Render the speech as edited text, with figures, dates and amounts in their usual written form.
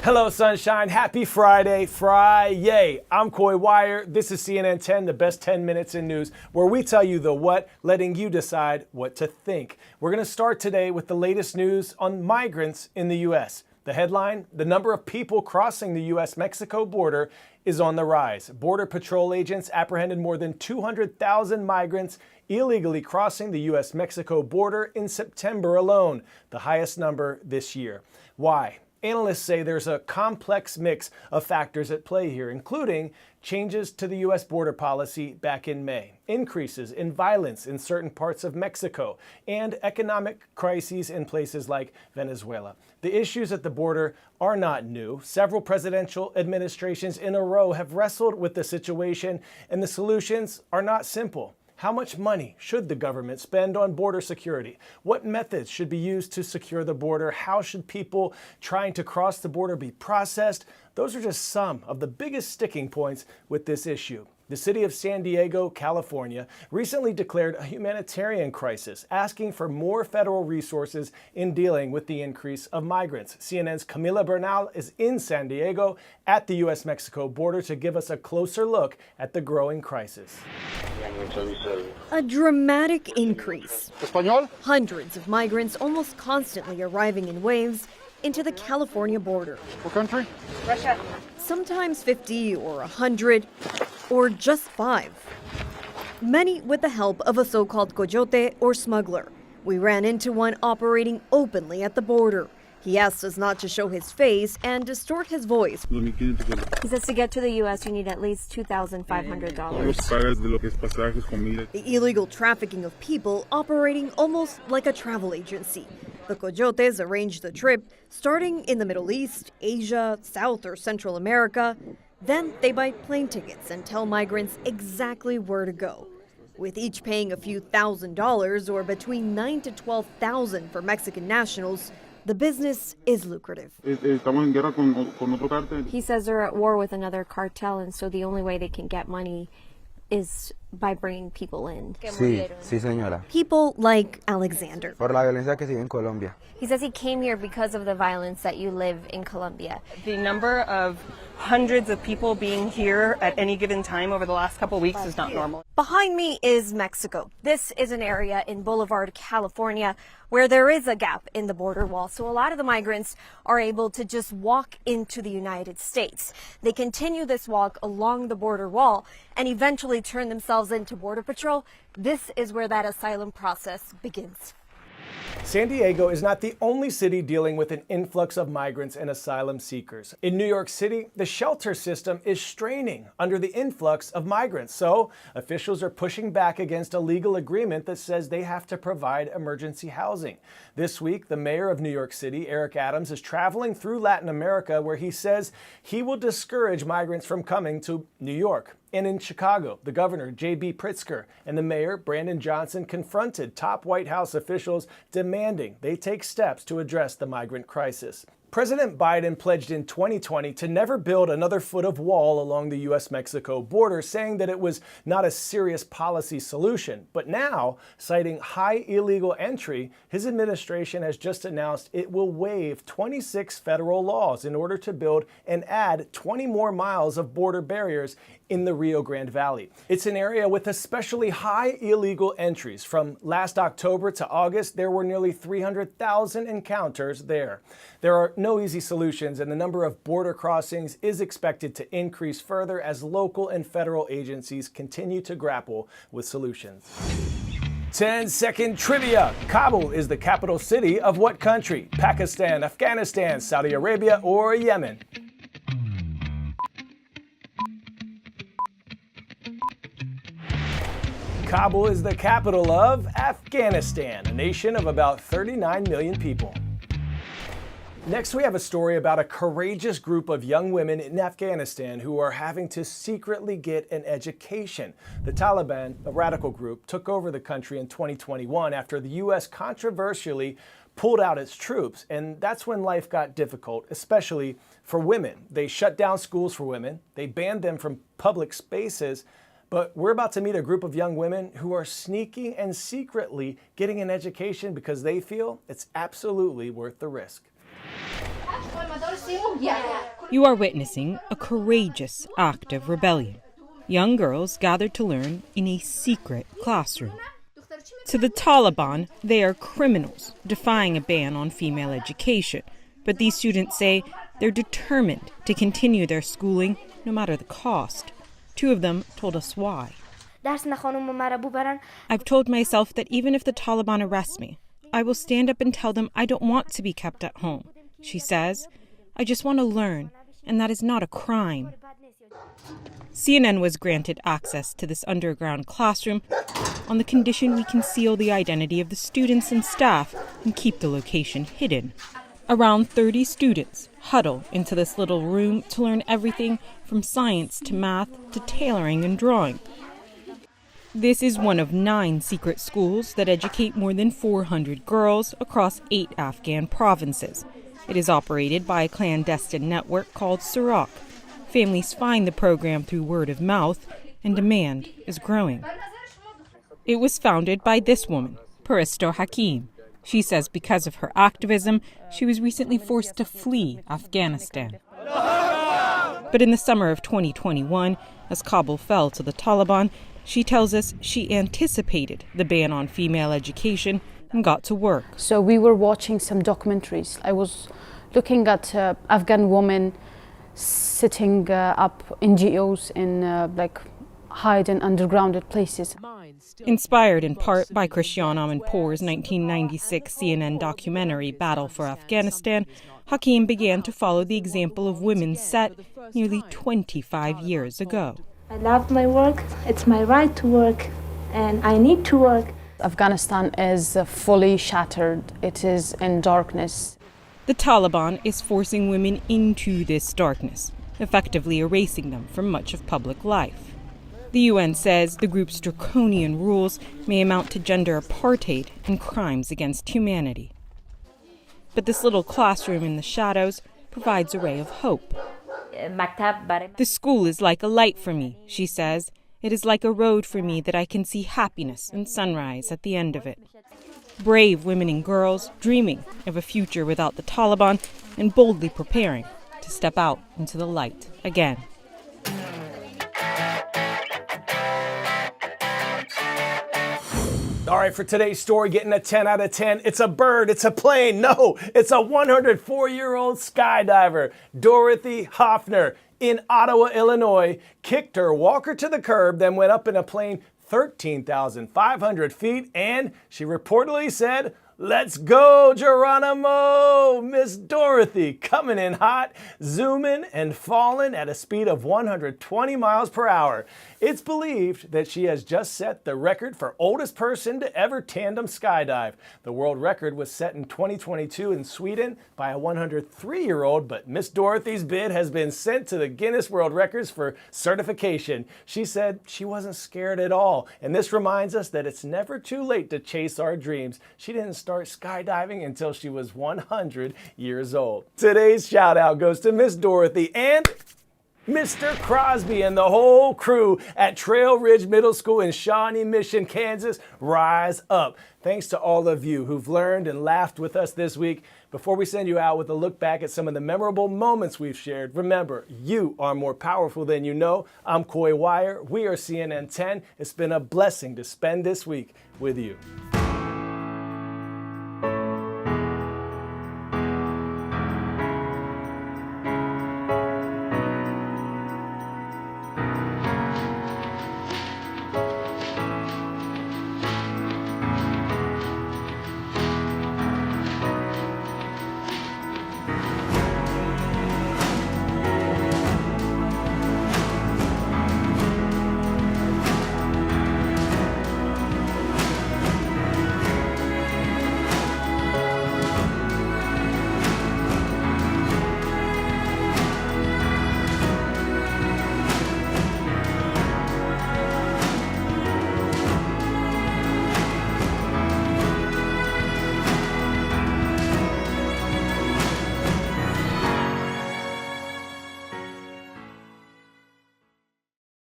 Hello, sunshine. Happy Friday. Fry-yay. I'm Coy Wire. This is CNN 10, the best 10 minutes in news, where we tell you the what, letting you decide what to think. We're going to start today with the latest news on migrants in the U.S. The headline, the number of people crossing the U.S.-Mexico border is on the rise. Border Patrol agents apprehended more than 200,000 migrants illegally crossing the U.S.-Mexico border in September alone, the highest number this year. Why? Analysts say there's a complex mix of factors at play here, including changes to the U.S. border policy back in May, increases in violence in certain parts of Mexico, and economic crises in places like Venezuela. The issues at the border are not new. Several presidential administrations in a row have wrestled with the situation, and the solutions are not simple. How much money should the government spend on border security? What methods should be used to secure the border? How should people trying to cross the border be processed? Those are just some of the biggest sticking points with this issue. The city of San Diego, California, recently declared a humanitarian crisis, asking for more federal resources in dealing with the increase of migrants. CNN's Camila Bernal is in San Diego at the U.S.-Mexico border to give us a closer look at the growing crisis. A dramatic increase. Hundreds of migrants almost constantly arriving in waves into the California border. What country? Russia. Sometimes 50 or 100, or just 5. Many with the help of a so-called coyote or smuggler. We ran into one operating openly at the border. He asked us not to show his face and distort his voice. He says to get to the U.S. you need at least $2,500. The illegal trafficking of people operating almost like a travel agency. The coyotes arrange the trip, starting in the Middle East, Asia, South or Central America. Then they buy plane tickets and tell migrants exactly where to go. With each paying a few $1,000s or between $9,000 to $12,000 for Mexican nationals, the business is lucrative. He says they're at war with another cartel, and so the only way they can get money is by bringing people in. Sí, señora. People like Alexander. Por la violencia que sigue en Colombia. He says he came here because of the violence that you live in Colombia. The number of hundreds of people being here at any given time over the last couple of weeks is not normal. Behind me is Mexico. This is an area in Boulevard, California, where there is a gap in the border wall. So a lot of the migrants are able to just walk into the United States. They continue this walk along the border wall and eventually turn themselves into Border Patrol. This is where that asylum process begins. San Diego is not the only city dealing with an influx of migrants and asylum seekers. In New York City, the shelter system is straining under the influx of migrants. So officials are pushing back against a legal agreement that says they have to provide emergency housing. This week, the mayor of New York City, Eric Adams, is traveling through Latin America, where he says he will discourage migrants from coming to New York. And in Chicago, the governor, J.B. Pritzker, and the mayor, Brandon Johnson, confronted top White House officials demanding they take steps to address the migrant crisis. President Biden pledged in 2020 to never build another foot of wall along the U.S.-Mexico border, saying that it was not a serious policy solution. But now, citing high illegal entry, his administration has just announced it will waive 26 federal laws in order to build and add 20 more miles of border barriers in the Rio Grande Valley. It's an area with especially high illegal entries. From last October to August, there were nearly 300,000 encounters there. There are no easy solutions, and the number of border crossings is expected to increase further as local and federal agencies continue to grapple with solutions. 10-second trivia. Kabul is the capital city of what country? Pakistan, Afghanistan, Saudi Arabia, or Yemen? Kabul is the capital of Afghanistan, a nation of about 39 million people. Next, we have a story about a courageous group of young women in Afghanistan who are having to secretly get an education. The Taliban, a radical group, took over the country in 2021 after the U.S. controversially pulled out its troops, and that's when life got difficult, especially for women. They shut down schools for women, they banned them from public spaces, but we're about to meet a group of young women who are sneaking and secretly getting an education because they feel it's absolutely worth the risk. You are witnessing a courageous act of rebellion. Young girls gathered to learn in a secret classroom. To the Taliban, they are criminals, defying a ban on female education. But these students say they're determined to continue their schooling no matter the cost. Two of them told us why. I've told myself that even if the Taliban arrest me, I will stand up and tell them I don't want to be kept at home. She says, I just want to learn, and that is not a crime. CNN was granted access to this underground classroom on the condition we conceal the identity of the students and staff and keep the location hidden. Around 30 students huddle into this little room to learn everything from science to math to tailoring and drawing. This is one of 9 secret schools that educate more than 400 girls across 8 Afghan provinces. It is operated by a clandestine network called Surak. Families find the program through word of mouth, and demand is growing. It was founded by this woman, Paristo Hakim. She says because of her activism, she was recently forced to flee Afghanistan. But in the summer of 2021, as Kabul fell to the Taliban, she tells us she anticipated the ban on female education and got to work. So we were watching some documentaries. I was looking at Afghan women sitting up NGOs in hide in underground places. Inspired in part by Christiane Amanpour's 1996 CNN documentary Battle for Afghanistan, Hakim began to follow the example of women set nearly 25 years ago. I love my work, it's my right to work, and I need to work. Afghanistan is fully shattered, it is in darkness. The Taliban is forcing women into this darkness, effectively erasing them from much of public life. The UN says the group's draconian rules may amount to gender apartheid and crimes against humanity. But this little classroom in the shadows provides a ray of hope. The school is like a light for me, she says. It is like a road for me that I can see happiness and sunrise at the end of it. Brave women and girls dreaming of a future without the Taliban and boldly preparing to step out into the light again. All right, for today's story, getting a 10 out of 10. It's a bird, it's a plane. No, it's a 104-year-old skydiver. Dorothy Hoffner in Ottawa, Illinois, kicked her walker to the curb, then went up in a plane 13,500 feet, and she reportedly said, "Let's go, Geronimo!" Miss Dorothy coming in hot, zooming and falling at a speed of 120 miles per hour. It's believed that she has just set the record for oldest person to ever tandem skydive. The world record was set in 2022 in Sweden by a 103-year-old, but Miss Dorothy's bid has been sent to the Guinness World Records for certification. She said she wasn't scared at all, and this reminds us that it's never too late to chase our dreams. She didn't start skydiving until she was 100 years old. Today's shout out goes to Miss Dorothy and Mr. Crosby and the whole crew at Trail Ridge Middle School in Shawnee Mission, Kansas. Rise up. Thanks to all of you who've learned and laughed with us this week. Before we send you out with a look back at some of the memorable moments we've shared, remember, you are more powerful than you know. I'm Coy Wire. We are CNN 10. It's been a blessing to spend this week with you.